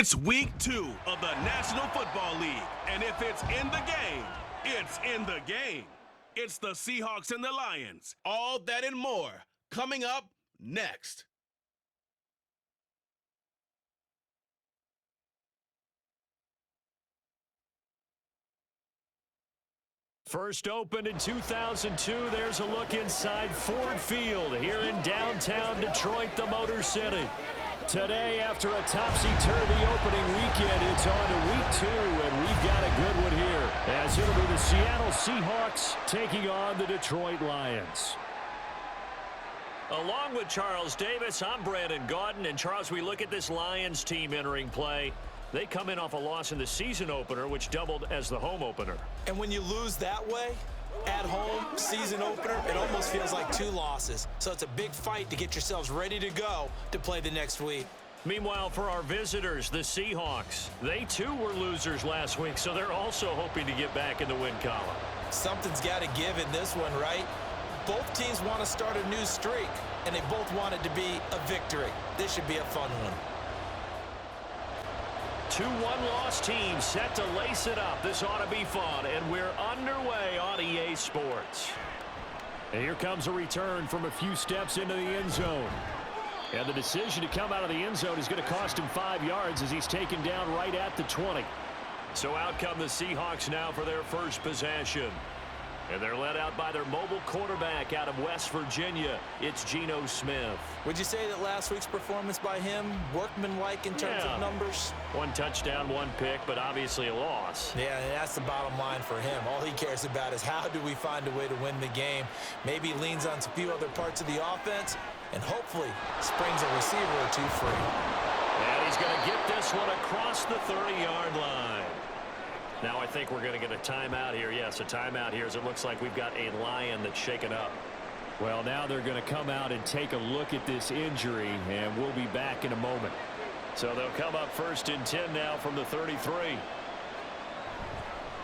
It's week 2 of the National Football League, and if it's in the game, it's in the game. It's the Seahawks and the Lions. All that and more coming up next. First opened in 2002, there's a look inside Ford Field here in downtown Detroit, the Motor City. Today, after a topsy-turvy opening weekend, it's on to week 2, and we've got a good one here, as it'll be the Seattle Seahawks taking on the Detroit Lions. Along with Charles Davis, I'm Brandon Gaudin, and Charles, we look at this Lions team entering play. They come in off a loss in the season opener, which doubled as the home opener. And when you lose that way, at home, season opener, it almost feels like 2 losses. So it's a big fight to get yourselves ready to go to play the next week. Meanwhile, for our visitors, the Seahawks, they too were losers last week, so they're also hoping to get back in the win column. Something's got to give in this one, right? Both teams want to start a new streak, and they both want it to be a victory. This should be a fun one. 2 one-loss teams set to lace it up. This ought to be fun, and we're underway on EA Sports. And here comes a return from a few steps into the end zone. And the decision to come out of the end zone is going to cost him 5 yards as he's taken down right at the 20. So out come the Seahawks now for their first possession. And they're led out by their mobile quarterback out of West Virginia. It's Geno Smith. Would you say that last week's performance by him, workmanlike in terms of numbers? 1 touchdown, 1 pick, but obviously a loss. Yeah, and that's the bottom line for him. All he cares about is how do we find a way to win the game. Maybe leans on a few other parts of the offense, and hopefully springs a receiver or 2 free. And he's going to get this one across the 30-yard line. Now I think we're going to get a timeout here. Yes, a timeout here as it looks like we've got a Lion that's shaken up. Well, now they're going to come out and take a look at this injury, and we'll be back in a moment. So they'll come up 1st and 10 now from the 33.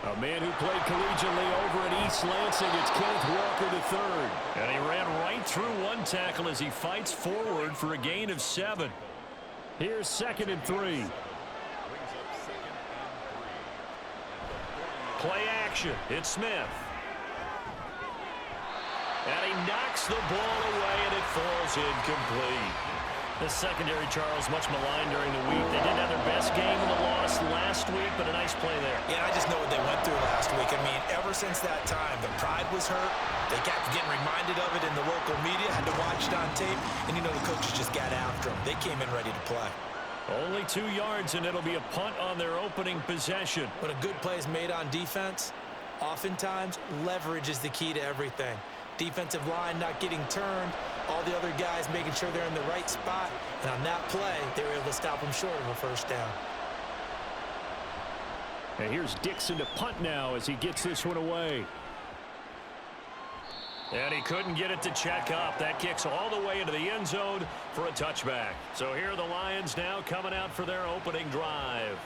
A man who played collegiately over at East Lansing, it's Kenneth Walker III. And he ran right through 1 tackle as he fights forward for a gain of 7. Here's 2nd and 3. Play action. It's Smith. And he knocks the ball away, and it falls incomplete. The secondary, Charles, much maligned during the week. They didn't have their best game in the loss last week, but a nice play there. Yeah, I just know what they went through last week. I mean, ever since that time, the pride was hurt. They kept getting reminded of it in the local media, had to watch it on tape, and, the coaches just got after them. They came in ready to play. Only 2 yards, and it'll be a punt on their opening possession. When a good play is made on defense, oftentimes leverage is the key to everything. Defensive line not getting turned, all the other guys making sure they're in the right spot, and on that play, they were able to stop them short of a first down. And here's Dixon to punt now as he gets this one away. And he couldn't get it to check up. That kicks all the way into the end zone for a touchback. So here are the Lions now coming out for their opening drive.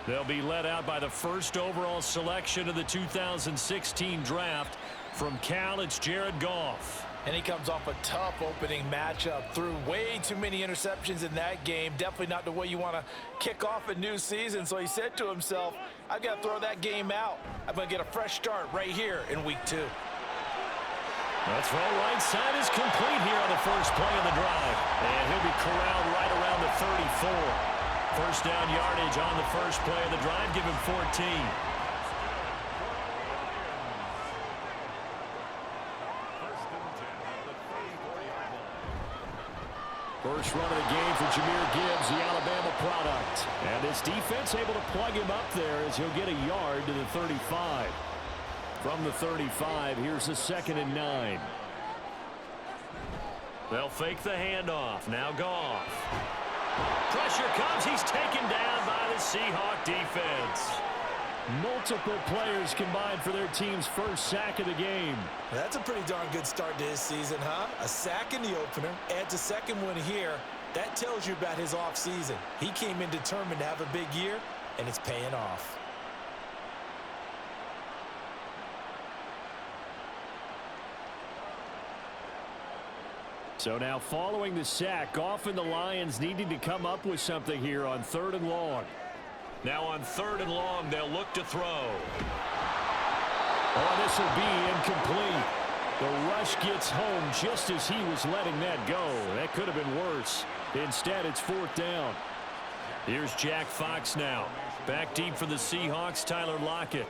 They'll be led out by the 1st overall selection of the 2016 draft. From Cal, it's Jared Goff. And he comes off a tough opening matchup. Threw way too many interceptions in that game. Definitely not the way you want to kick off a new season. So he said to himself, I've got to throw that game out. I'm going to get a fresh start right here in week 2. The throw right side is complete here on the first play of the drive. And he'll be corralled right around the 34. First down yardage on the first play of the drive. Give him 14. First run of the game for Jahmyr Gibbs, the Alabama product. And this defense able to plug him up there as he'll get a yard to the 35. From the 35, here's the 2nd and 9. They'll fake the handoff. Now Goff. Pressure comes. He's taken down by the Seahawk defense. Multiple players combined for their team's first sack of the game. That's a pretty darn good start to his season, huh? A sack in the opener, adds a 2nd one here. That tells you about his offseason. He came in determined to have a big year, and it's paying off. So now following the sack, often the Lions needing to come up with something here on 3rd and long. Now on 3rd and long, they'll look to throw. Oh, this will be incomplete. The rush gets home just as he was letting that go. That could have been worse. Instead, it's 4th down. Here's Jack Fox now. Back deep for the Seahawks, Tyler Lockett.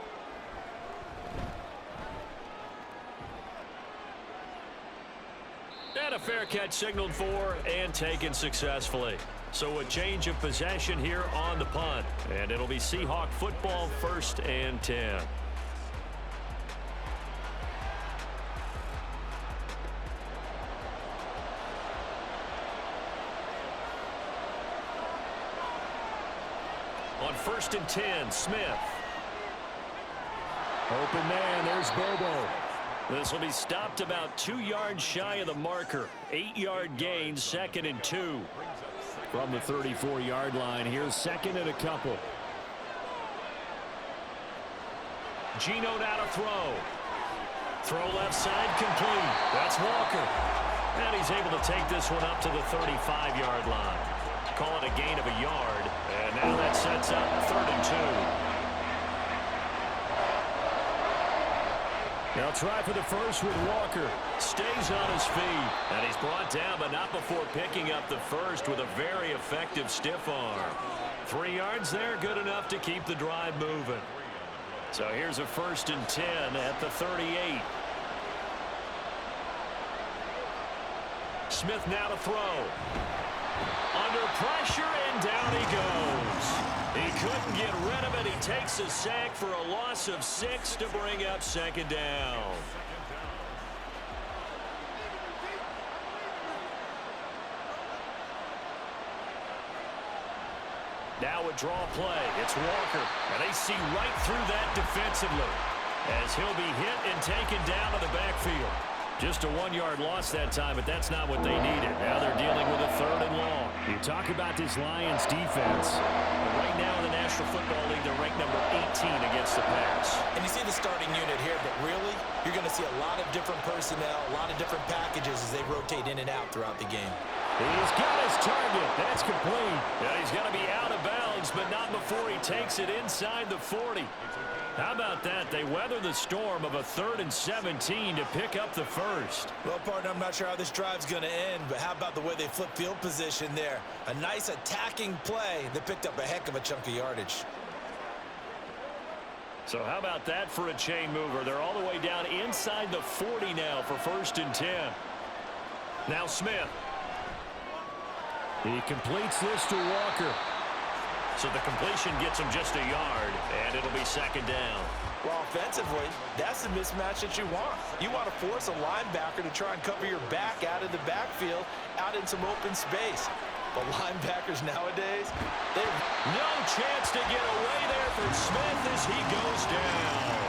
And a fair catch signaled for and taken successfully. So a change of possession here on the punt. And it'll be Seahawk football, 1st and 10. On 1st and 10, Smith. Open man, there's Bobo. This will be stopped about 2 yards shy of the marker. 8-yard gain, 2nd and 2. From the 34-yard line, here's 2nd and a couple. Geno now to throw. Throw left side, complete. That's Walker. And he's able to take this one up to the 35-yard line. Call it a gain of a yard. And now that sets up 3rd and 2. They'll try for the first with Walker. Stays on his feet. And he's brought down, but not before picking up the first with a very effective stiff arm. 3 yards there, good enough to keep the drive moving. So here's a 1st and 10 at the 38. Smith now to throw. Under pressure, and down he goes. He couldn't get rid of it. He takes a sack for a loss of 6 to bring up 2nd down. Now a draw play. It's Walker. And they see right through that defensively as he'll be hit and taken down to the backfield. Just a 1-yard loss that time, but that's not what they needed. Now they're dealing with a 3rd and long. You talk about this Lions defense. Right now in the National Football League, they're ranked number 18 against the pass. And you see the starting unit here, but really, you're going to see a lot of different personnel, a lot of different packages as they rotate in and out throughout the game. He's got his target. That's complete. Yeah, he's going to be out of bounds, but not before he takes it inside the 40. How about that? They weather the storm of a 3rd and 17 to pick up the first. Well, partner, I'm not sure how this drive's going to end, but how about the way they flip field position there? A nice attacking play that picked up a heck of a chunk of yardage. So how about that for a chain mover? They're all the way down inside the 40 now for 1st and 10. Now Smith. He completes this to Walker. So the completion gets him just a yard, and it'll be 2nd down. Well, offensively, that's the mismatch that you want. You want to force a linebacker to try and cover your back out of the backfield, out in some open space. But linebackers nowadays, they've no chance to get away there for Smith as he goes down.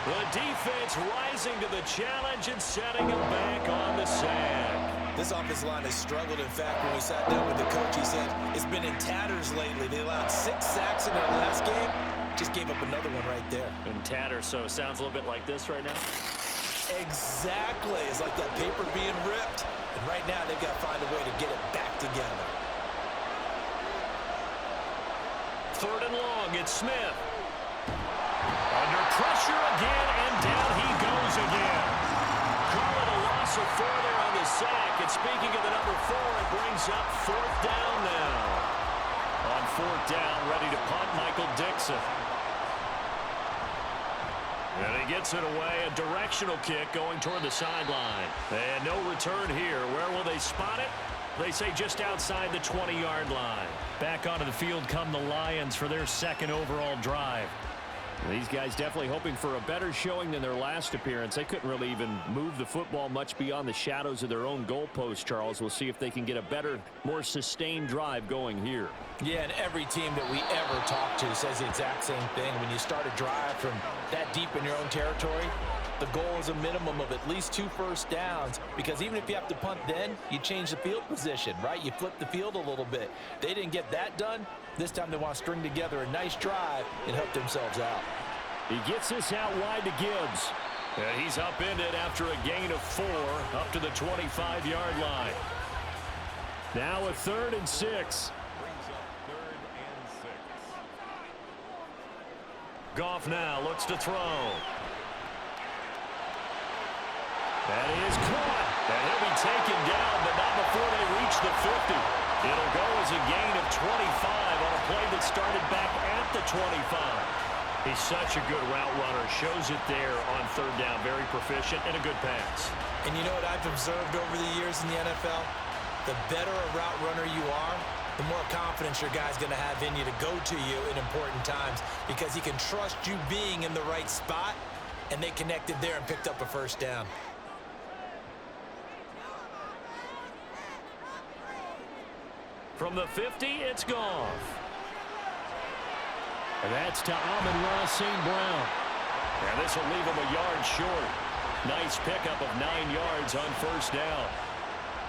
The defense rising to the challenge and setting him back on the sack. This offensive line has struggled. In fact, when we sat down with the coach, he said it's been in tatters lately. They allowed 6 sacks in their last game. Just gave up another one right there. In tatters, so it sounds a little bit like this right now? Exactly. It's like that paper being ripped. And right now, they've got to find a way to get it back together. 3rd and long, it's Smith. Under pressure again, and down he goes again. Call it a loss of 4 there on the sack. And speaking of the number 4, it brings up 4th down now. On 4th down, ready to punt, Michael Dixon. And he gets it away, a directional kick going toward the sideline. And no return here. Where will they spot it? They say just outside the 20-yard line. Back onto the field come the Lions for their 2nd overall drive. These guys definitely hoping for a better showing than their last appearance. They couldn't really even move the football much beyond the shadows of their own goalpost, Charles. We'll see if they can get a better, more sustained drive going here. Yeah, and every team that we ever talk to says the exact same thing. When you start a drive from that deep in your own territory, the goal is a minimum of at least 2 first downs, because even if you have to punt then, you change the field position, right? You flip the field a little bit. They didn't get that done. This time they want to string together a nice drive and help themselves out. He gets this out wide to Gibbs. And he's upended after a gain of 4 up to the 25-yard line. Now a 3rd and 6. Goff now looks to throw. That is caught. And he'll be taken down, but not before they reach the 50. It'll go as a gain of 25 on a play that started back at the 25. He's such a good route runner. Shows it there on 3rd down. Very proficient and a good pass. And you know what I've observed over the years in the NFL? The better a route runner you are, the more confidence your guy's going to have in you to go to you in important times because he can trust you being in the right spot, and they connected there and picked up a 1st down. From the 50, it's Goff. And that's to Amon-Ra St. Brown. And this will leave him a yard short. Nice pickup of 9 yards on 1st down.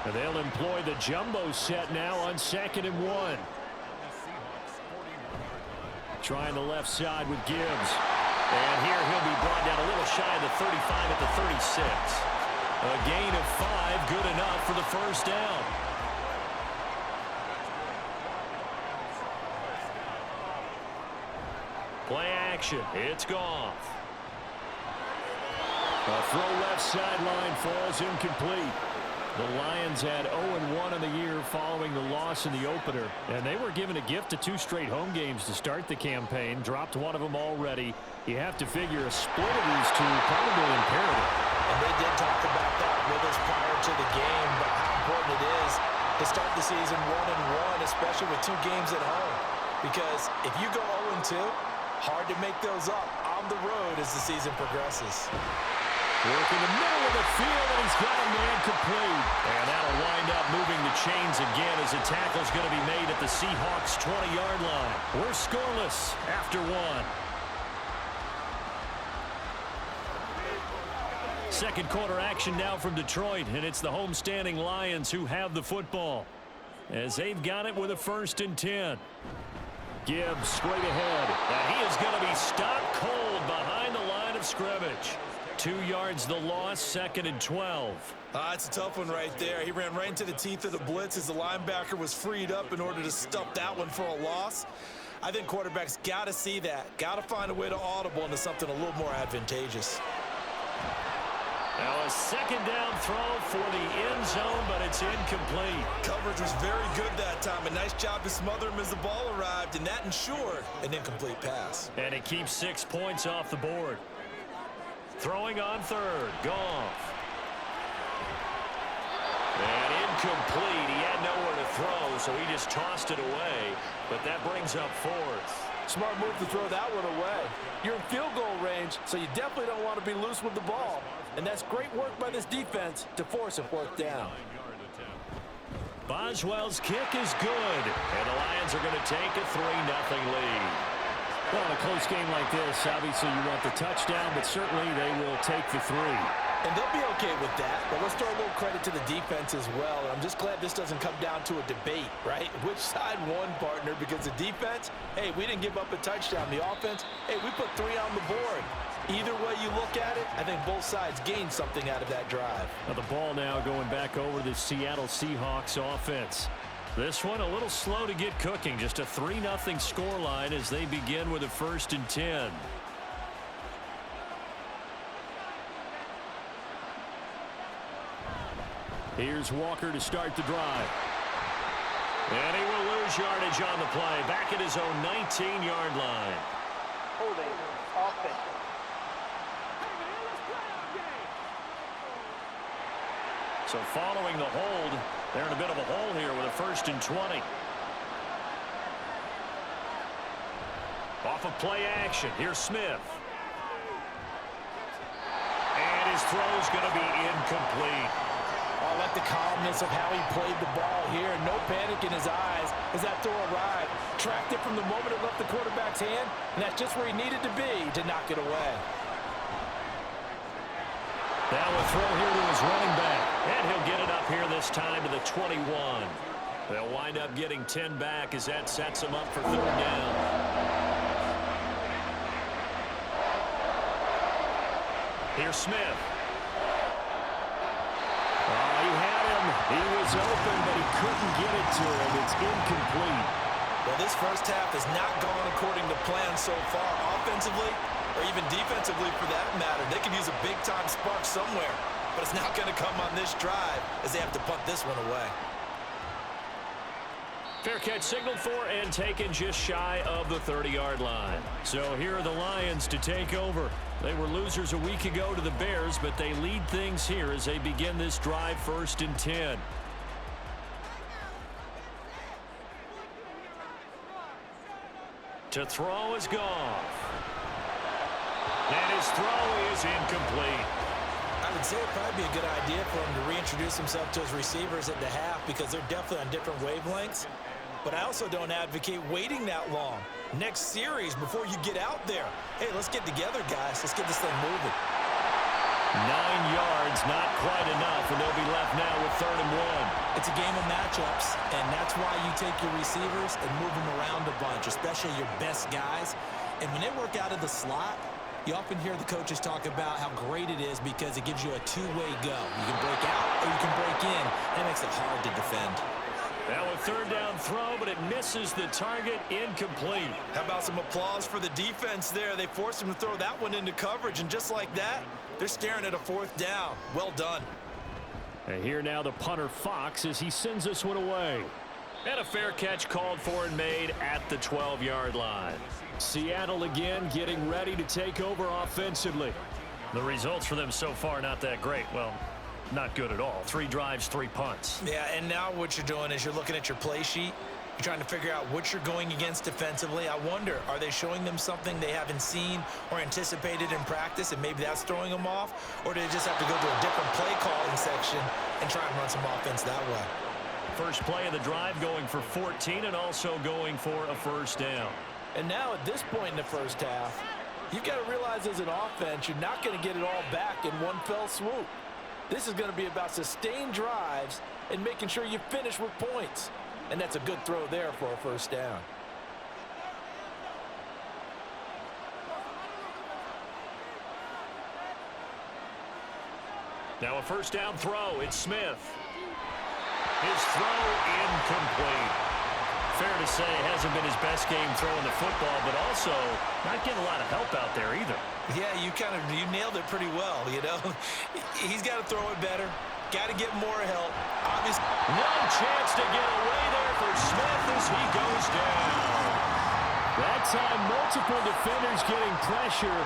And they'll employ the jumbo set now on 2nd and 1. Trying the left side with Gibbs. And here he'll be brought down a little shy of the 35 at the 36. A gain of 5, good enough for the 1st down. Play action. It's Goff. A throw left sideline falls incomplete. The Lions had 0-1 in the year following the loss in the opener, and they were given a gift of 2 straight home games to start the campaign. Dropped one of them already. You have to figure a split of these two probably imperative. And they did talk about that with us prior to the game, but how important it is to start the season 1-1, especially with 2 games at home. Because if you go 0-2, hard to make those up on the road as the season progresses. Working the middle of the field, and he's got a man complete. And that'll wind up moving the chains again as a tackle's going to be made at the Seahawks' 20-yard line. We're scoreless after 1. Second quarter action now from Detroit, and it's the homestanding Lions who have the football as they've got it with a 1st and 10. Gibbs straight ahead, and he is going to be stopped cold behind the line of scrimmage. 2 yards the loss, 2nd and 12. It's a tough one right there. He ran right into the teeth of the blitz as the linebacker was freed up in order to stop that one for a loss. I think quarterbacks got to see that. Got to find a way to audible into something a little more advantageous. Now a 2nd down throw for the end zone, but it's incomplete. Coverage was very good that time. A nice job to smother him as the ball arrived, and that ensured an incomplete pass. And it keeps 6 points off the board. Throwing on 3rd, Goff. And incomplete. He had nowhere to throw, so he just tossed it away. But that brings up 4th. Smart move to throw that one away. You're in field goal range, so you definitely don't want to be loose with the ball. And that's great work by this defense to force a 4th down. Boswell's kick is good. And the Lions are going to take a 3-0 lead. Well, in a close game like this, obviously you want the touchdown, but certainly they will take the 3. And they'll be okay with that, but let's throw a little credit to the defense as well. And I'm just glad this doesn't come down to a debate, right? Which side won, partner? Because the defense, hey, we didn't give up a touchdown. The offense, hey, we put 3 on the board. Either way you look at it, I think both sides gained something out of that drive. Now the ball now going back over to the Seattle Seahawks offense. This one a little slow to get cooking. Just a 3-0 scoreline as they begin with a 1st and 10. Here's Walker to start the drive. And he will lose yardage on the play. Back at his own 19-yard line. Holding offense. So following the hold, they're in a bit of a hole here with a 1st and 20. Off of play action, here's Smith. And his throw's going to be incomplete. I like the calmness of how he played the ball here. No panic in his eyes as that throw arrived. Tracked it from the moment it left the quarterback's hand, and that's just where he needed to be to knock it away. Now a throw here to his running back. And he'll get it up here this time to the 21. They'll wind up getting 10 back as that sets him up for 3rd down. Here's Smith. Oh, he had him. He was open, but he couldn't get it to him. It's incomplete. Well, this first half has not gone according to plan so far, offensively or even defensively for that matter. They could use a big-time spark somewhere, but it's not going to come on this drive as they have to punt this one away. Fair catch signaled for and taken just shy of the 30-yard line. So here are the Lions to take over. They were losers a week ago to the Bears, but they lead things here as they begin this drive 1st and 10. To throw is Goff. And his throw is incomplete. I would say it'd probably be a good idea for him to reintroduce himself to his receivers at the half because they're definitely on different wavelengths. But I also don't advocate waiting that long. Next series, before you get out there, hey, let's get together, guys. Let's get this thing moving. 9 yards, not quite enough, and they'll be left now with 3rd and 1. It's a game of matchups, and that's why you take your receivers and move them around a bunch, especially your best guys. And when they work out of the slot, you often hear the coaches talk about how great it is because it gives you a two-way go. You can break out or you can break in. That makes it hard to defend. Now a 3rd down throw, but it misses the target, incomplete. How about some applause for the defense there? They forced him to throw that one into coverage, and just like that, they're staring at a 4th down. Well done. And here now the punter Fox as he sends this one away. And a fair catch called for and made at the 12-yard line. Seattle again getting ready to take over offensively. The results for them so far not that great. Well, not good at all. 3 drives, 3 punts. Yeah, and now what you're doing is you're looking at your play sheet. You're trying to figure out what you're going against defensively. I wonder, are they showing them something they haven't seen or anticipated in practice, and maybe that's throwing them off? Or do they just have to go to a different play calling section and try and run some offense that way? First play of the drive going for 14 and also going for a 1st down. And now at this point in the first half, you've got to realize as an offense, you're not going to get it all back in one fell swoop. This is going to be about sustained drives and making sure you finish with points. And that's a good throw there for a 1st down. Now a 1st down throw. It's Smith. His throw incomplete. Fair to say it hasn't been his best game throwing the football, but also not getting a lot of help out there either. Yeah, you nailed it pretty well, you know. He's got to throw it better. Got to get more help. Obviously, no chance to get away there for Smith as he goes down. That time, multiple defenders getting pressure,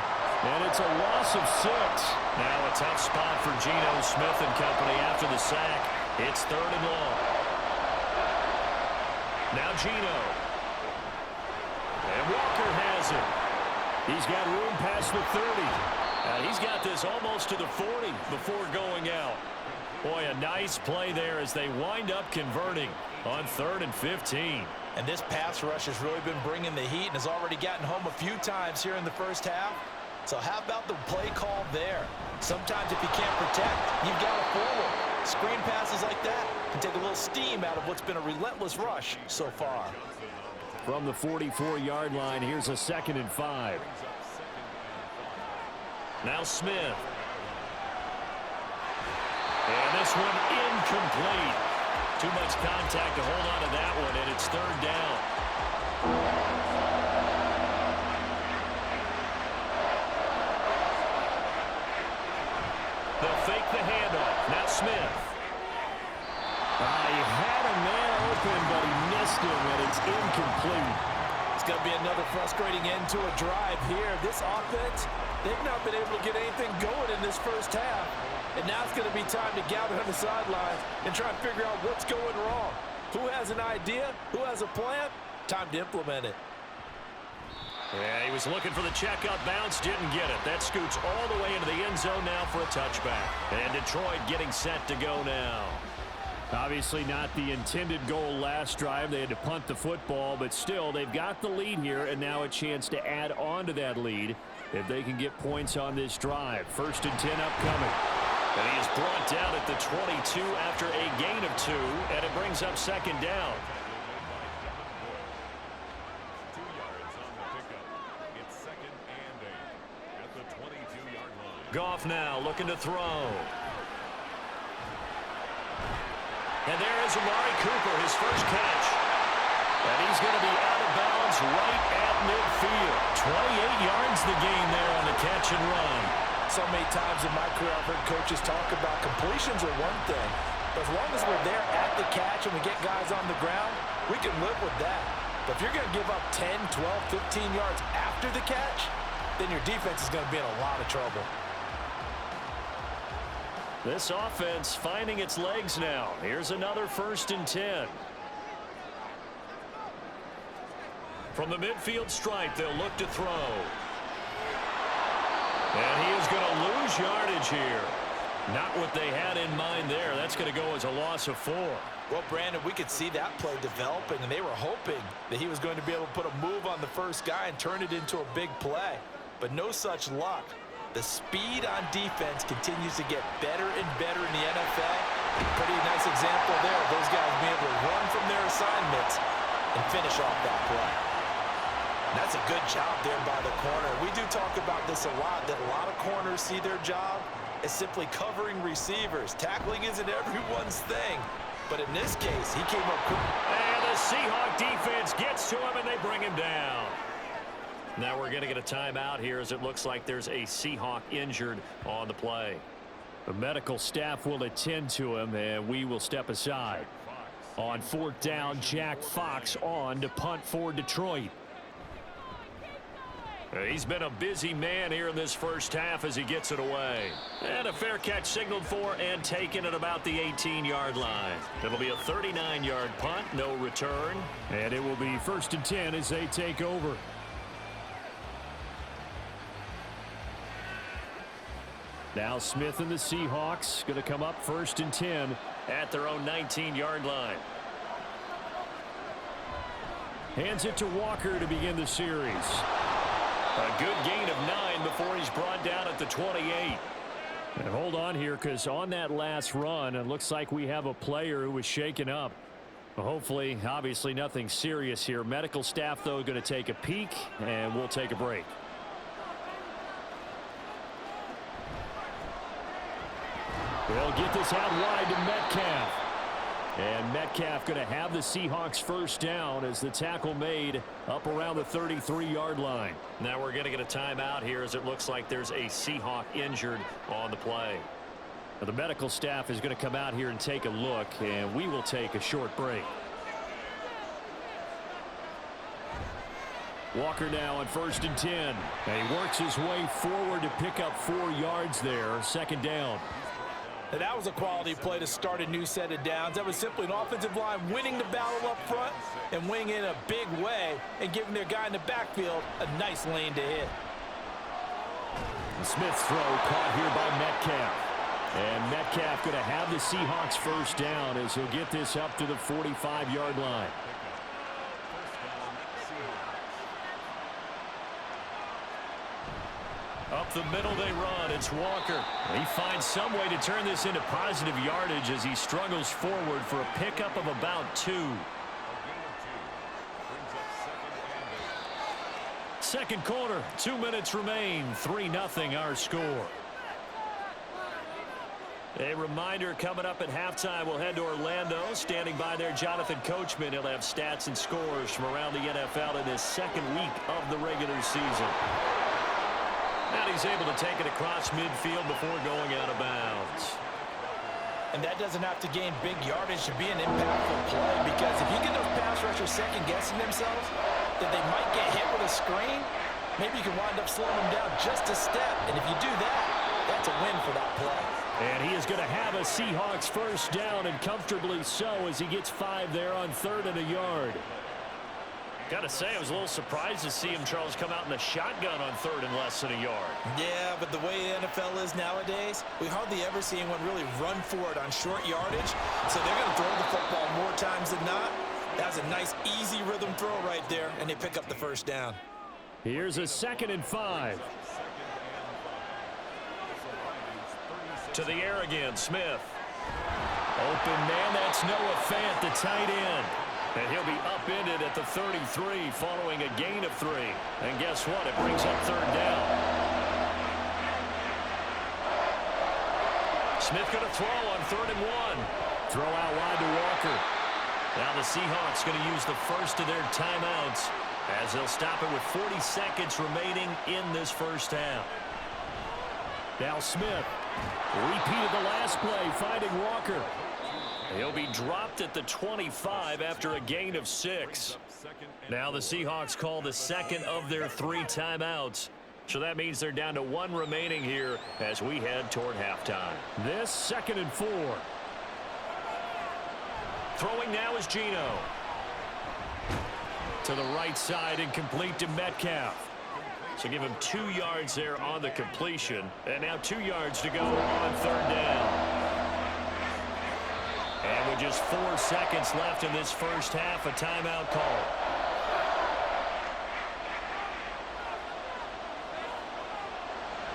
and it's a loss of 6. Now a tough spot for Geno Smith and company after the sack. It's 3rd and long. Now Geno. And Walker has it. He's got room past the 30. He's got this almost to the 40 before going out. Boy, a nice play there as they wind up converting on 3rd and 15. and this pass rush has really been bringing the heat and has already gotten home a few times here in the first half. So how about the play call there? Sometimes if you can't protect, you've got to forward. Screen passes like that can take a little steam out of what's been a relentless rush so far. From the 44-yard line, here's a 2nd and 5. Now Smith. And this one incomplete. Too much contact to hold on to that one, and it's 3rd down. They'll fake the handoff. Now Smith. He had a man open, but he missed him, and it's incomplete. It's going to be another frustrating end to a drive here. This offense, they've not been able to get anything going in this first half. And now it's going to be time to gather on the sidelines and try and figure out what's going wrong. Who has an idea? Who has a plan? Time to implement it. Yeah, he was looking for the checkup bounce, didn't get it. That scoots all the way into the end zone now for a touchback. And Detroit getting set to go now. Obviously not the intended goal last drive. They had to punt the football, but still they've got the lead here and now a chance to add on to that lead if they can get points on this drive. 1st and 10 upcoming. And he is brought down at the 22 after a gain of 2, and it brings up 2nd down. 2 yards on the pickup. It's 2nd and 8 at the 22-yard line. Goff now looking to throw. And there is Amari Cooper, his first catch. And he's going to be out of bounds right at midfield. 28 yards the gain there on the catch and run. So many times in my career I've heard coaches talk about completions are one thing. But as long as we're there at the catch and we get guys on the ground, we can live with that. But if you're going to give up 10, 12, 15 yards after the catch, then your defense is going to be in a lot of trouble. This offense finding its legs now. Here's another 1st and 10. From the midfield stripe, they'll look to throw. And he is going to lose yardage here. Not what they had in mind there. That's going to go as a loss of 4. Well, Brandon, we could see that play developing, and they were hoping that he was going to be able to put a move on the first guy and turn it into a big play. But no such luck. The speed on defense continues to get better and better in the NFL. Pretty nice example there of those guys being able to run from their assignments and finish off that play. And that's a good job there by the corner. We do talk about this a lot, that a lot of corners see their job as simply covering receivers. Tackling isn't everyone's thing. But in this case, he came up quick. And the Seahawks defense gets to him, and they bring him down. Now we're going to get a timeout here as it looks like there's a Seahawk injured on the play. The medical staff will attend to him, and we will step aside. On 4th down, Jack Fox on to punt for Detroit. He's been a busy man here in this first half as he gets it away. And a fair catch signaled for and taken at about the 18-yard line. It'll be a 39-yard punt, no return. And it will be 1st and 10 as they take over. Now Smith and the Seahawks going to come up 1st and 10 at their own 19-yard line. Hands it to Walker to begin the series. A good gain of 9 before he's brought down at the 28. And hold on here, because on that last run, it looks like we have a player who was shaken up. Hopefully, obviously nothing serious here. Medical staff, though, going to take a peek, and we'll take a break. They'll get this out wide to Metcalf. And Metcalf going to have the Seahawks first down as the tackle made up around the 33-yard line. Now we're going to get a timeout here as it looks like there's a Seahawk injured on the play. Now the medical staff is going to come out here and take a look, and we will take a short break. Walker now on 1st and 10. And he works his way forward to pick up 4 yards there. 2nd down. And that was a quality play to start a new set of downs. That was simply an offensive line winning the battle up front and winning in a big way and giving their guy in the backfield a nice lane to hit. Smith's throw caught here by Metcalf. And Metcalf going to have the Seahawks first down as he'll get this up to the 45-yard line. Up the middle they run. It's Walker. He finds some way to turn this into positive yardage as he struggles forward for a pickup of about 2. Second quarter, 2 minutes remain. 3-0 our score. A reminder coming up at halftime. We'll head to Orlando. Standing by there, Jonathan Coachman. He'll have stats and scores from around the NFL in this second week of the regular season. And he's able to take it across midfield before going out of bounds. And that doesn't have to gain big yardage to be an impactful play, because if you get those pass rushers second-guessing themselves that they might get hit with a screen, maybe you can wind up slowing them down just a step. And if you do that, that's a win for that play. And he is going to have a Seahawks first down, and comfortably so, as he gets 5 there on 3rd and a yard. Got to say, I was a little surprised to see him, Charles, come out in the shotgun on 3rd and less than a yard. Yeah, but the way the NFL is nowadays, we hardly ever see anyone really run for it on short yardage. So they're going to throw the football more times than not. That was a nice, easy rhythm throw right there, and they pick up the first down. Here's a 2nd and 5. To the air again, Smith. Open man, that's Noah Fant, the tight end. And he'll be upended at the 33 following a gain of 3. And guess what? It brings up 3rd down. Smith going to throw on 3rd and 1. Throw out wide to Walker. Now the Seahawks going to use the first of their timeouts as they'll stop it with 40 seconds remaining in this first half. Now Smith. Repeated the last play, finding Walker. He'll be dropped at the 25 after a gain of 6. Now the Seahawks call the second of their 3 timeouts. So that means they're down to 1 remaining here as we head toward halftime. This 2nd and 4. Throwing now is Geno. To the right side and complete to Metcalf. So give him 2 yards there on the completion. And now 2 yards to go on 3rd down. And with just 4 seconds left in this first half, a timeout call.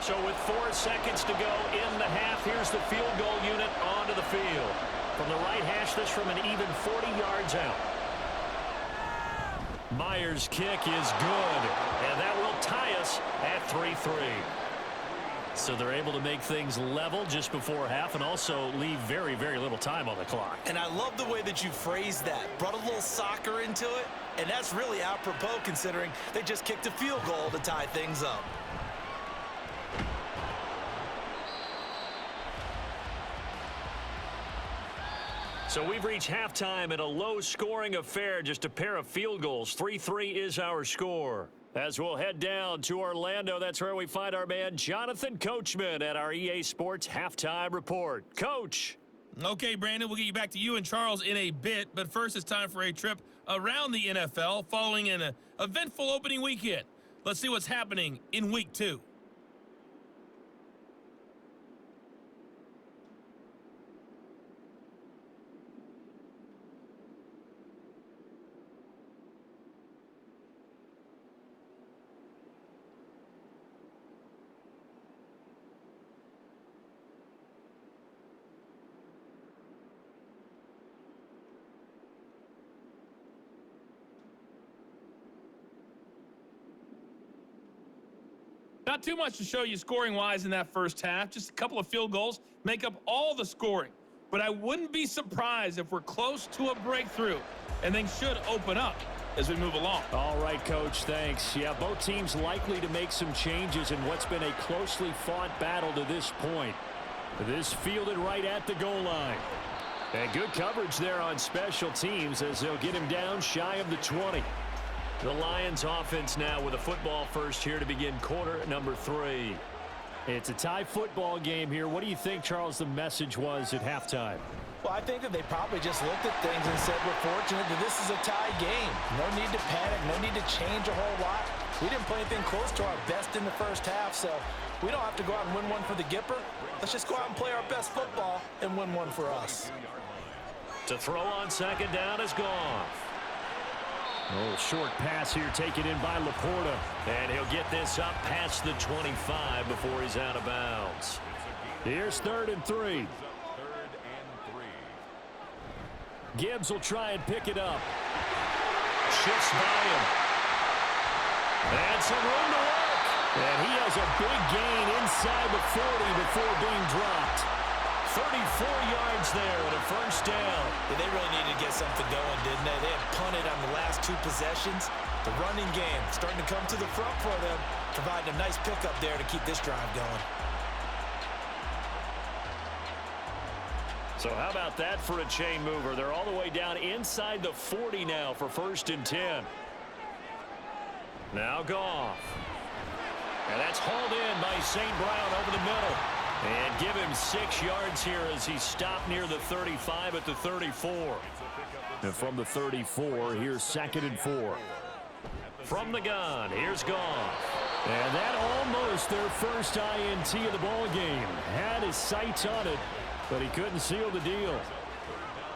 So with 4 seconds to go in the half, here's the field goal unit onto the field. From the right hash, this from an even 40 yards out. Myers' kick is good, and that will tie us at 3-3. So they're able to make things level just before half and also leave very, very little time on the clock. And I love the way that you phrased that. Brought a little soccer into it, and that's really apropos considering they just kicked a field goal to tie things up. So we've reached halftime in a low-scoring affair, just a pair of field goals. 3-3 is our score. As we'll head down to Orlando, that's where we find our man Jonathan Coachman at our EA Sports Halftime Report. Coach. Okay, Brandon, we'll get you back to you and Charles in a bit, but first it's time for a trip around the NFL following an eventful opening weekend. Let's see what's happening in Week 2. Not too much to show you scoring-wise in that first half. Just a couple of field goals make up all the scoring. But I wouldn't be surprised if we're close to a breakthrough, and things should open up as we move along. All right, Coach, thanks. Yeah, both teams likely to make some changes in what's been a closely fought battle to this point. This fielded right at the goal line. And good coverage there on special teams as they'll get him down shy of the 20. The Lions offense now with a football first here to begin quarter number 3. It's a tie football game here. What do you think, Charles, the message was at halftime? Well, I think that they probably just looked at things and said, we're fortunate that this is a tie game. No need to panic, no need to change a whole lot. We didn't play anything close to our best in the first half, so we don't have to go out and win one for the Gipper. Let's just go out and play our best football and win one for us. To throw on second down is gone. A little short pass here taken in by Laporta. And he'll get this up past the 25 before he's out of bounds. Here's 3rd and 3. Gibbs will try and pick it up. Shifts by him. And some room to work. And he has a big gain inside the 40 before being dropped. 34 yards there and a first down. Yeah, they really needed to get something going, didn't they? They had punted on the last 2 possessions. The running game starting to come to the front for them, providing a nice pickup there to keep this drive going. So how about that for a chain mover? They're all the way down inside the 40 now for 1st and 10. Now Goff. And that's hauled in by St. Brown over the middle. And give him 6 yards here as he stopped near the 35 at the 34. And from the 34, here's 2nd and 4. From the gun, here's Goff. And that almost their first INT of the ball game. Had his sights on it, but he couldn't seal the deal.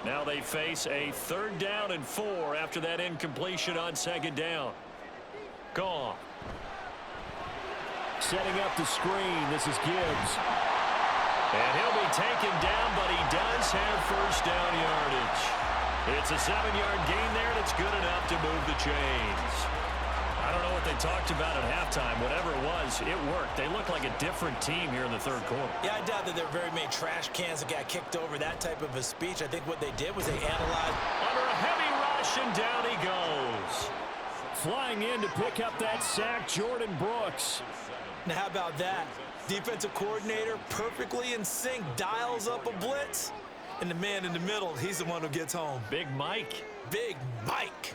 Now they face a 3rd down and 4 after that incompletion on 2nd down. Goff. Setting up the screen. This is Gibbs. And he'll be taken down, but he does have first down yardage. It's a 7-yard gain there, and it's good enough to move the chains. I don't know what they talked about at halftime, whatever it was, it worked. They looked like a different team here in the third quarter. Yeah, I doubt that there were very many trash cans that got kicked over, that type of a speech. I think what they did was they analyzed. Under a heavy rush, and down he goes. Flying in to pick up that sack, Jordan Brooks. Now, how about that? Defensive coordinator, perfectly in sync, dials up a blitz. And the man in the middle, he's the one who gets home. Big Mike. Big Mike.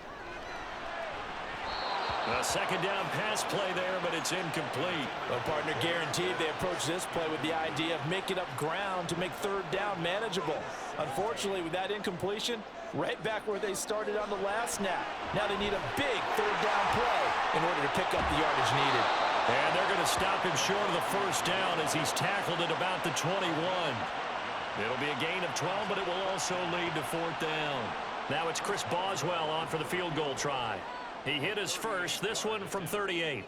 A second down pass play there, but it's incomplete. Well, partner, guaranteed they approach this play with the idea of making up ground to make third down manageable. Unfortunately, with that incompletion, right back where they started on the last snap. Now they need a big third down play in order to pick up the yardage needed. And they're going to stop him short of the first down as he's tackled at about the 21. It'll be a gain of 12, but it will also lead to fourth down. Now it's Chris Boswell on for the field goal try. He hit his first, this one from 38.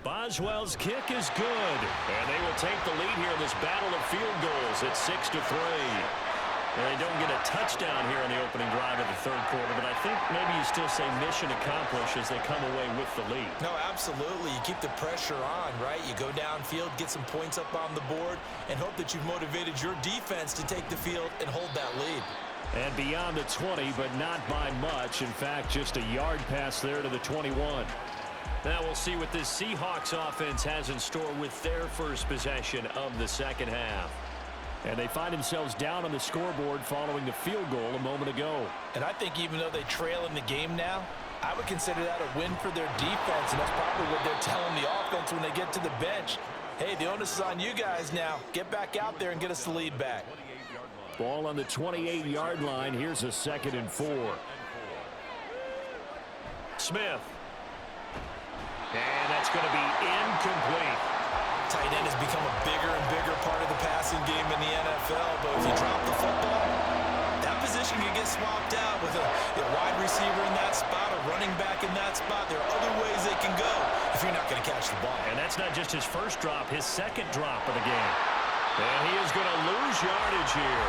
Boswell's kick is good, and they will take the lead here in this battle of field goals at 6-3. And they don't get a touchdown here in the opening drive of the third quarter, but I think maybe you still say mission accomplished as they come away with the lead. No, absolutely. You keep the pressure on, right? You go downfield, get some points up on the board, and hope that you've motivated your defense to take the field and hold that lead. And beyond the 20, but not by much. In fact, just a yard pass there to the 21. Now we'll see what this Seahawks offense has in store with their first possession of the second half. And they find themselves down on the scoreboard following the field goal a moment ago. And I think even though they trail in the game now, I would consider that a win for their defense, and that's probably what they're telling the offense when they get to the bench. Hey, the onus is on you guys now. Get back out there and get us the lead back. Ball on the 28-yard line. Here's a 2nd and 4. Smith. And that's going to be incomplete. Tight end has become a bigger and bigger part of the passing game in the NFL, but if you drop the football, that position can get swapped out with a wide receiver in that spot, a running back in that spot. There are other ways they can go if you're not going to catch the ball. And that's not just his first drop, his second drop of the game. And he is going to lose yardage here.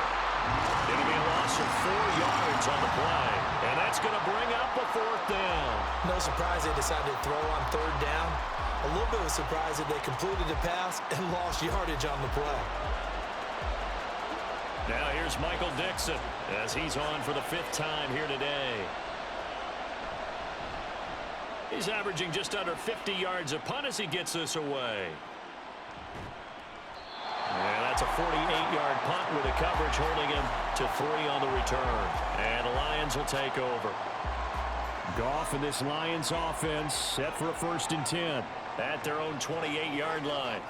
It'll be a loss of 4 yards on the play. And that's going to bring up a fourth down. No surprise they decided to throw on third down. A little bit of a surprise that they completed the pass and lost yardage on the play. Now here's Michael Dixon as he's on for the 5th time here today. He's averaging just under 50 yards a punt as he gets this away. And that's a 48-yard punt with a coverage holding him to 3 on the return. And the Lions will take over. Goff and this Lions offense set for a 1st and 10 at their own 28-yard line.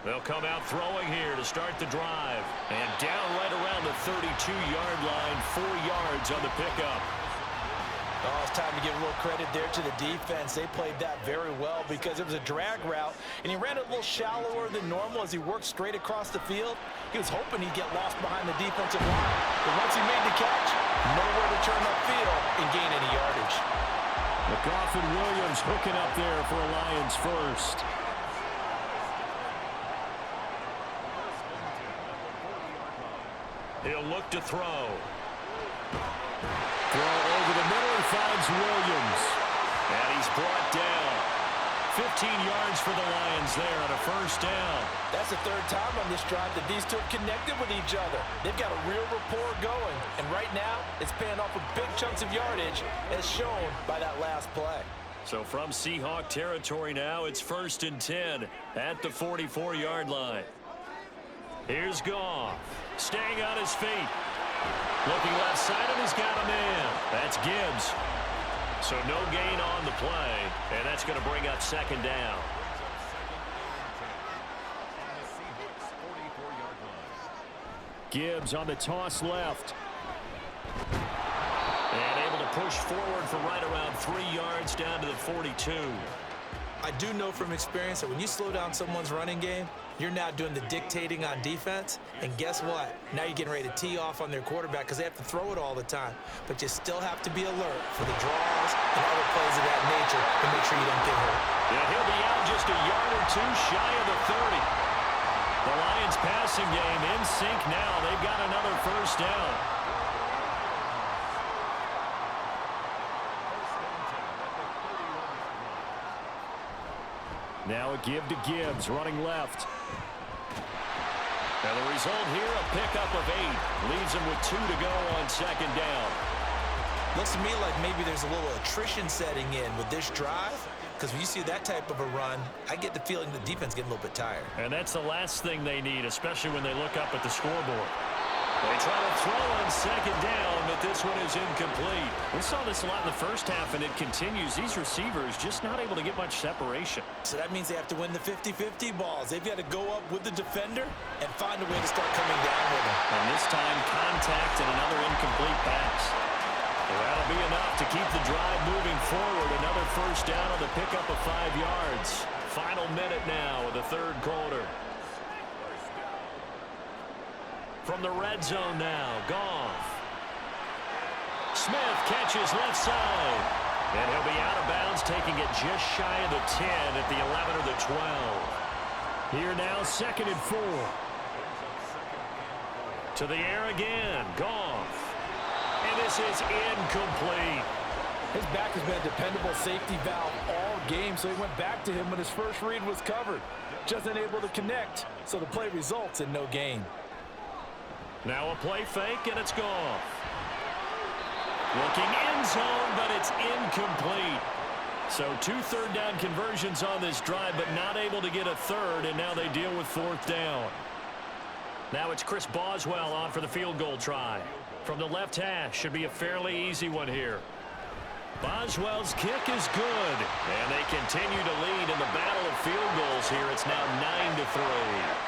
They'll come out throwing here to start the drive. And down right around the 32-yard line, 4 yards on the pickup. Oh, it's time to give a little credit there to the defense. They played that very well because it was a drag route, and he ran it a little shallower than normal as he worked straight across the field. He was hoping he'd get lost behind the defensive line. But once he made the catch, nowhere to turn upfield and gain any yardage. McGough and Williams hooking up there for a Lions first. He'll look to throw. Throw over the middle, he finds Williams. And he's brought down. 15 yards for the Lions there on a first down. That's the 3rd time on this drive that these two have connected with each other. They've got a real rapport going. And right now, it's paying off with big chunks of yardage, as shown by that last play. So from Seahawk territory now, it's 1st and 10 at the 44-yard line. Here's Goff, staying on his feet. Looking left side, and he's got a man. That's Gibbs. So no gain on the play, and that's going to bring up 2nd down. Gibbs on the toss left. And able to push forward for right around 3 yards down to the 42. I do know from experience that when you slow down someone's running game, you're now doing the dictating on defense. And guess what? Now you're getting ready to tee off on their quarterback because they have to throw it all the time. But you still have to be alert for the draws and other plays of that nature to make sure you don't get hurt. And he'll be out just a yard or two shy of the 30. The Lions pass passing game in sync now. They've got another first down. Now a give to Gibbs, running left. And the result here, a pickup of 8. Leaves him with 2 to go on second down. Looks to me like maybe there's a little attrition setting in with this drive, because when you see that type of a run, I get the feeling the defense getting a little bit tired. And that's the last thing they need, especially when they look up at the scoreboard. They try to throw on second down, but this one is incomplete. We saw this a lot in the first half, and it continues. These receivers just not able to get much separation. So that means they have to win the 50-50 balls. They've got to go up with the defender and find a way to start coming down with them. And this time, contact and another incomplete pass. Well, that'll be enough to keep the drive moving forward. Another first down on the pickup of 5 yards. Final minute now of the third quarter. From the red zone now, Goff. Smith catches left side. And he'll be out of bounds, taking it just shy of the 10 at the 11 or the 12. Here now, 2nd and 4. To the air again, Goff. And this is incomplete. His back has been a dependable safety valve all game, so he went back to him when his first read was covered. Just unable to connect, so the play results in no gain. Now a play fake, and it's Goff. Looking end zone, but it's incomplete. So 2 third-down conversions on this drive, but not able to get a third, and now they deal with 4th down. Now it's Chris Boswell on for the field goal try. From the left hash, should be a fairly easy one here. Boswell's kick is good, and they continue to lead in the battle of field goals here. It's now 9-3.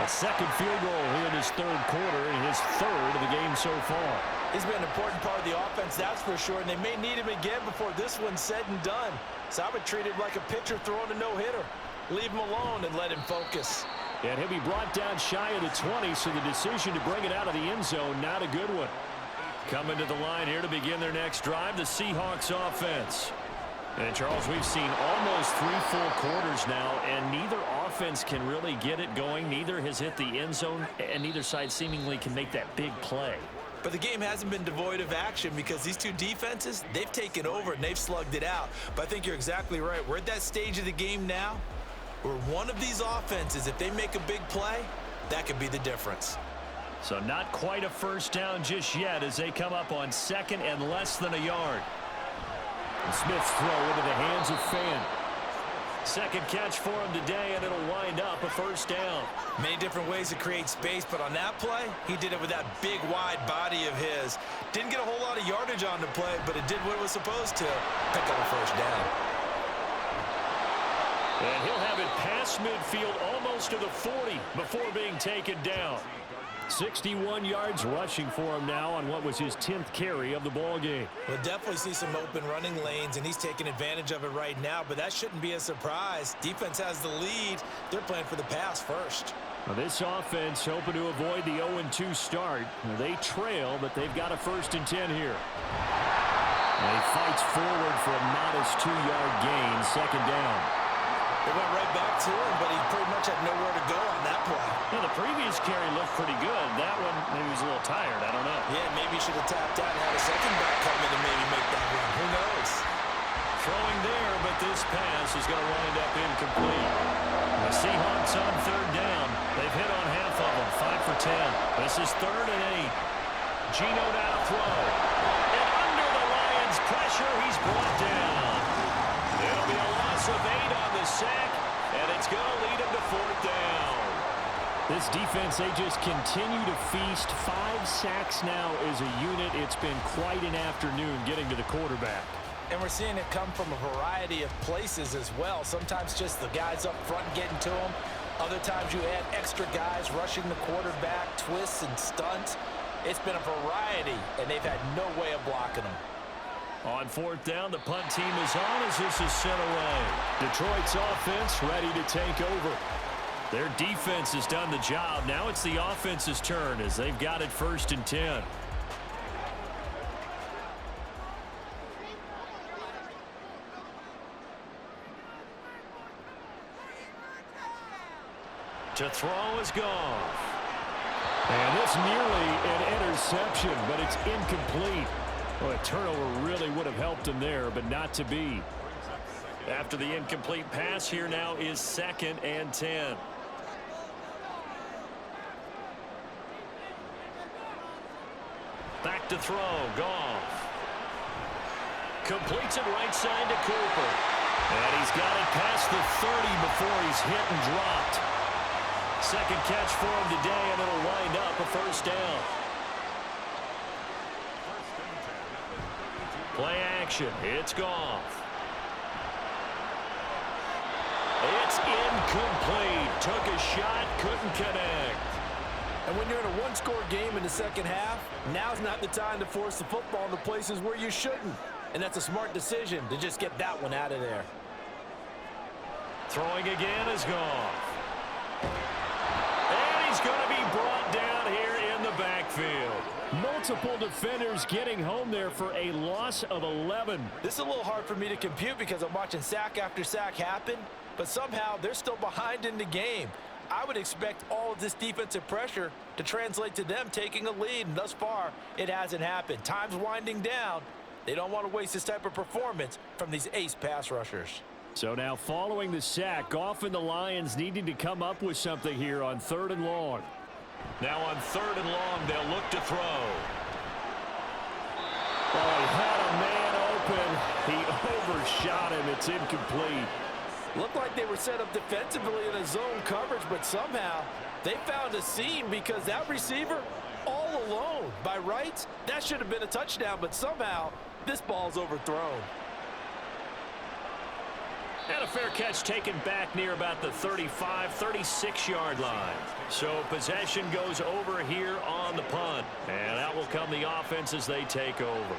A second field goal here in his third quarter, and his 3rd of the game so far. He's been an important part of the offense, that's for sure, and they may need him again before this one's said and done. So I would treat him like a pitcher throwing a no-hitter. Leave him alone and let him focus. And he'll be brought down shy of the 20, so the decision to bring it out of the end zone, not a good one. Coming to the line here to begin their next drive, the Seahawks offense. And, Charles, we've seen almost 3 full quarters now, and neither offense can really get it going. Neither has hit the end zone, and neither side seemingly can make that big play. But the game hasn't been devoid of action because these two defenses, they've taken over and they've slugged it out. But I think you're exactly right. We're at that stage of the game now where one of these offenses, if they make a big play, that could be the difference. So not quite a first down just yet as they come up on 2nd and less than a yard. And Smith's throw into the hands of Fan. Second catch for him today, and it'll wind up a first down. Many different ways to create space, but on that play, he did it with that big, wide body of his. Didn't get a whole lot of yardage on the play, but it did what it was supposed to. Pick up a first down. And he'll have it past midfield almost to the 40 before being taken down. 61 yards rushing for him now on what was his 10th carry of the ball game. We'll definitely see some open running lanes, and he's taking advantage of it right now, but that shouldn't be a surprise. Defense has the lead. They're playing for the pass first. Now this offense hoping to avoid the 0-2 start. They trail, but they've got a 1st and 10 here. And he fights forward for a modest 2-yard gain, 2nd down. They went right back to him, but he pretty much had nowhere to go on that play. Yeah, the previous carry looked pretty good. That one, maybe he was a little tired. I don't know. Yeah, maybe he should have tapped out and had a second back come in and maybe make that run. Who knows? Throwing there, but this pass is going to wind up incomplete. The Seahawks on 3rd down. They've hit on half of them, 5 for 10. This is 3rd and 8. Geno now to throw. And under the Lions' pressure, he's brought down. It'll be a loss of 8 on the sack, and it's going to lead him to 4th down. This defense, they just continue to feast. 5 sacks now as a unit. It's been quite an afternoon getting to the quarterback. And we're seeing it come from a variety of places as well. Sometimes just the guys up front getting to him. Other times you add extra guys rushing the quarterback, twists and stunts. It's been a variety, and they've had no way of blocking them. On 4th down, the punt team is on as this is sent away. Detroit's offense ready to take over. Their defense has done the job. Now it's the offense's turn as they've got it 1st and 10. To throw is Goff. And it's nearly an interception, but it's incomplete. Well, a turnover really would have helped him there, but not to be. After the incomplete pass, here now is 2nd and 10. Back to throw, Goff. Completes it right side to Cooper. And he's got it past the 30 before he's hit and dropped. Second catch for him today, and it'll wind up a first down. Play action. It's Goff. It's incomplete. Took a shot, couldn't connect. And when you're in a one-score game in the second half, now's not the time to force the football into places where you shouldn't. And that's a smart decision to just get that one out of there. Throwing again is Goff. And he's going to be brought down here in the backfield. Multiple defenders getting home there for a loss of 11. This is a little hard for me to compute because I'm watching sack after sack happen, but somehow they're still behind in the game. I would expect all of this defensive pressure to translate to them taking a lead, and thus far, it hasn't happened. Time's winding down. They don't want to waste this type of performance from these ace pass rushers. So now following the sack, Goff and the Lions needing to come up with something here on 3rd and long. Now on 3rd and long, they'll look to throw. Oh, he had a man open. He overshot him. It's incomplete. Looked like they were set up defensively in a zone coverage, but somehow they found a seam because that receiver all alone. By rights, that should have been a touchdown, but somehow this ball's overthrown. And a fair catch taken back near about the 35, 36-yard line. So possession goes over here on the punt. And out will come the offense as they take over.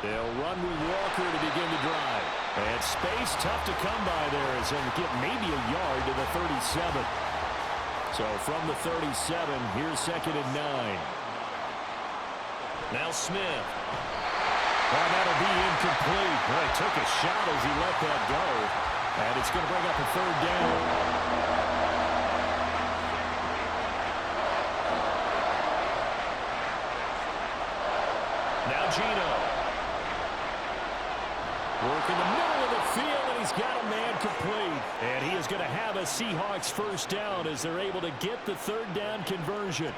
They'll run with Walker to begin the drive. And space tough to come by there as they'll get maybe a yard to the 37. So from the 37, here's 2nd and 9. Now Smith. And that'll be incomplete. Well, he took a shot as he let that go. And it's going to bring up a 3rd down. Now Gino. Work in the middle of the field, and he's got a man complete. And he is going to have a Seahawks first down as they're able to get the 3rd down conversion.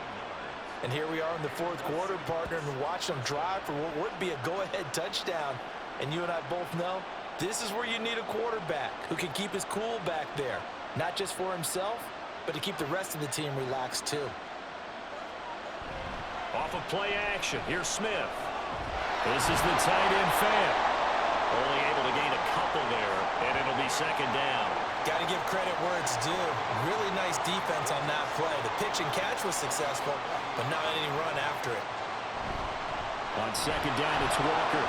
And here we are in the 4th quarter, partner, and watch them drive for what would be a go-ahead touchdown. And you and I both know this is where you need a quarterback who can keep his cool back there, not just for himself, but to keep the rest of the team relaxed too. Off of play action, here's Smith. This is the tight end Fant. Only able to gain a couple there, and it'll be 2nd down. Got to give credit where it's due. Really nice defense on that play. The pitch and catch was successful, but not any run after it. On 2nd down, it's Walker.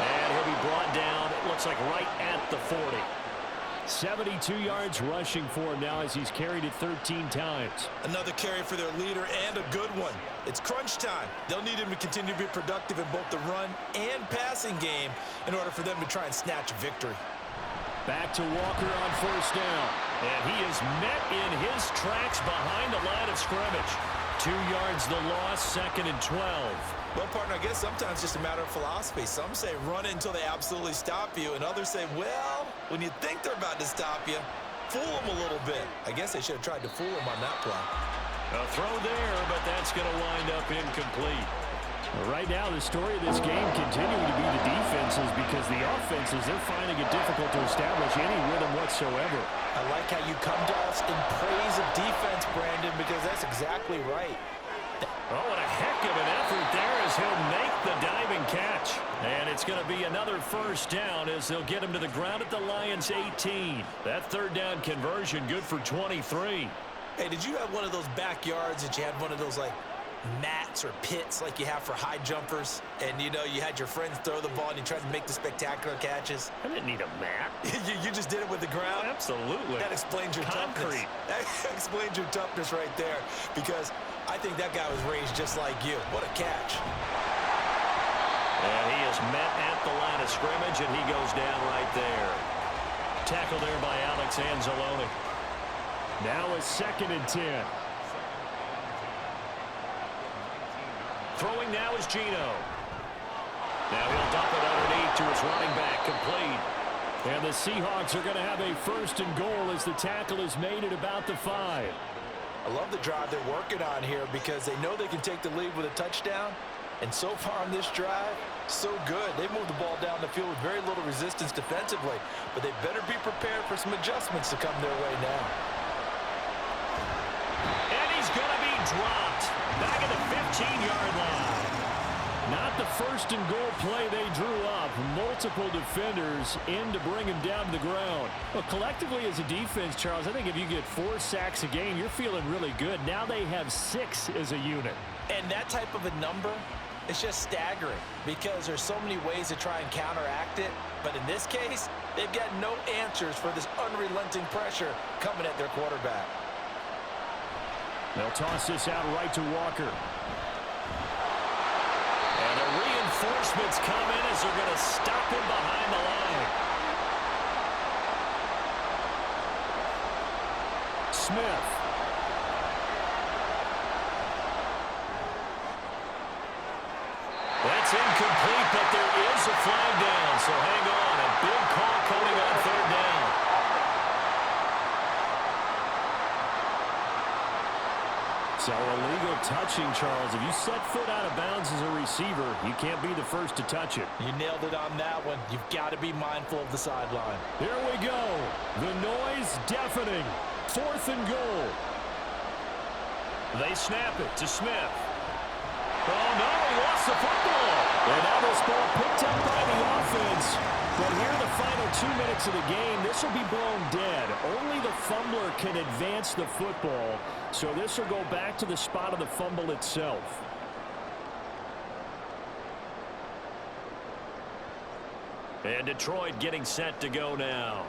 And he'll be brought down, it looks like right at the 40. 72 yards rushing for him now as he's carried it 13 times. Another carry for their leader and a good one. It's crunch time. They'll need him to continue to be productive in both the run and passing game in order for them to try and snatch a victory. Back to Walker on 1st down. And he is met in his tracks behind the line of scrimmage. 2 yards the loss, 2nd and 12. Well, partner, I guess sometimes it's just a matter of philosophy. Some say run it until they absolutely stop you, and others say, well, when you think they're about to stop you, fool them a little bit. I guess they should have tried to fool him on that play. A throw there, but that's going to wind up incomplete. Right now, the story of this game continuing to be the defenses because the offenses, they're finding it difficult to establish any rhythm whatsoever. I like how you come to us in praise of defense, Brandon, because that's exactly right. Oh, what a heck of an effort there as he'll make the diving catch. And it's going to be another first down as they'll get him to the ground at the Lions' 18. That 3rd down conversion good for 23. Hey, did you have one of those backyards that you had one of those, like, mats or pits like you have for high jumpers, and you know you had your friends throw the ball and you tried to make the spectacular catches? I didn't need a mat. you just did it with the ground? Absolutely. That explains your toughness. That explains your toughness right there, because I think that guy was raised just like you. What a catch. And he is met at the line of scrimmage, and he goes down right there. Tackle there by Alex Anzalone. Now a 2nd and 10. Throwing now is Gino. Now he'll dump it underneath to his running back, complete. And the Seahawks are going to have a 1st and goal as the tackle is made at about the 5. I love the drive they're working on here because they know they can take the lead with a touchdown. And so far on this drive, so good. They moved the ball down the field with very little resistance defensively. But they better be prepared for some adjustments to come their way now. And he's going to be dropped back at the 15-yard line. Not the 1st and goal play they drew up. Multiple defenders in to bring him down to the ground. Well, collectively as a defense, Charles, I think if you get 4 sacks a game, you're feeling really good. Now they have 6 as a unit. And that type of a number, it's just staggering because there's so many ways to try and counteract it. But in this case, they've got no answers for this unrelenting pressure coming at their quarterback. They'll toss this out right to Walker. And the reinforcements come in as they're going to stop him behind the line. Smith. That's incomplete, but there is a flag down, so hang on. A big call coming on 3rd down. So illegal touching, Charles. If you set foot out of bounds as a receiver, you can't be the first to touch it. You nailed it on that one. You've got to be mindful of the sideline. Here we go. The noise deafening. 4th and goal. They snap it to Smith. Oh, no, he lost the football. And now this ball picked up by the offense. But here the final 2 minutes of the game, this will be blown dead. Only the fumbler can advance the football. So this will go back to the spot of the fumble itself. And Detroit getting set to go now.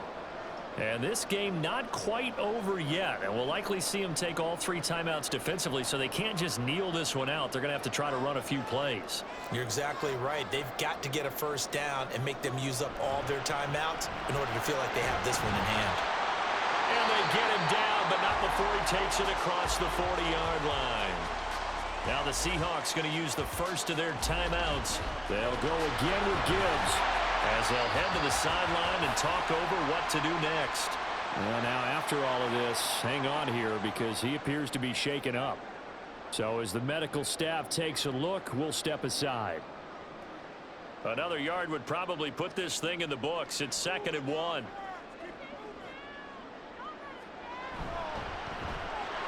And this game not quite over yet. And we'll likely see them take all 3 timeouts defensively, so they can't just kneel this one out. They're going to have to try to run a few plays. You're exactly right. They've got to get a 1st down and make them use up all their timeouts in order to feel like they have this one in hand. And they get him down, but not before he takes it across the 40-yard line. Now the Seahawks going to use the 1st of their timeouts. They'll go again with Gibbs, as they'll head to the sideline and talk over what to do next. Well, now after all of this, hang on here because he appears to be shaken up. So as the medical staff takes a look, we'll step aside. Another yard would probably put this thing in the books. It's 2nd and 1.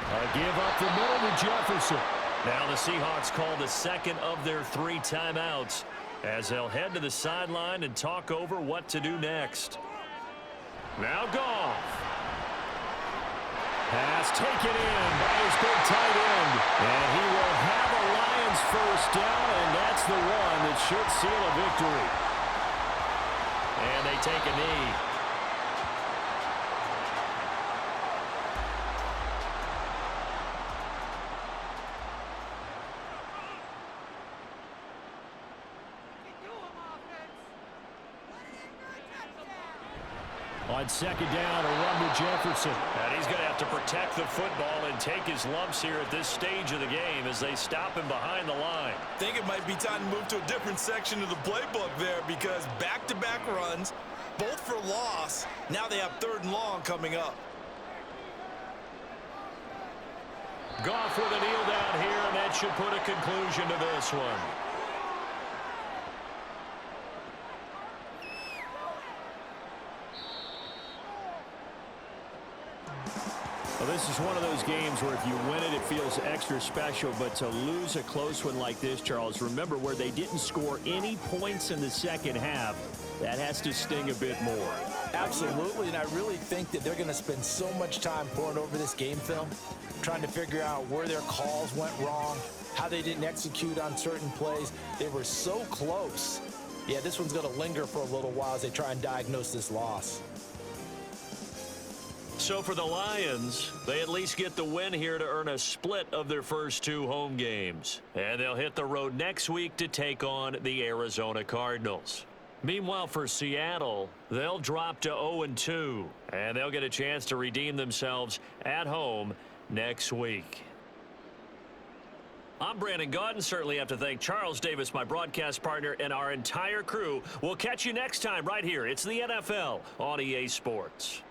A give up the middle to Jefferson. Now the Seahawks call the 2nd of their 3 timeouts, as they'll head to the sideline and talk over what to do next. Now Goff. Pass taken in by his big tight end. And he will have a Lions 1st down, and that's the one that should seal a victory. And they take a knee. On 2nd down, a run to Jefferson. And he's going to have to protect the football and take his lumps here at this stage of the game as they stop him behind the line. I think it might be time to move to a different section of the playbook there because back-to-back runs, both for loss. Now they have 3rd and long coming up. Goff with a kneel down here, and that should put a conclusion to this one. Well, this is one of those games where if you win it, it feels extra special. But to lose a close one like this, Charles, remember where they didn't score any points in the 2nd half, that has to sting a bit more. Absolutely, and I really think that they're going to spend so much time poring over this game film, trying to figure out where their calls went wrong, how they didn't execute on certain plays. They were so close. Yeah, this one's going to linger for a little while as they try and diagnose this loss. So for the Lions, they at least get the win here to earn a split of their first 2 home games. And they'll hit the road next week to take on the Arizona Cardinals. Meanwhile, for Seattle, they'll drop to 0-2, and they'll get a chance to redeem themselves at home next week. I'm Brandon Gaudin. Certainly have to thank Charles Davis, my broadcast partner, and our entire crew. We'll catch you next time right here. It's the NFL on EA Sports.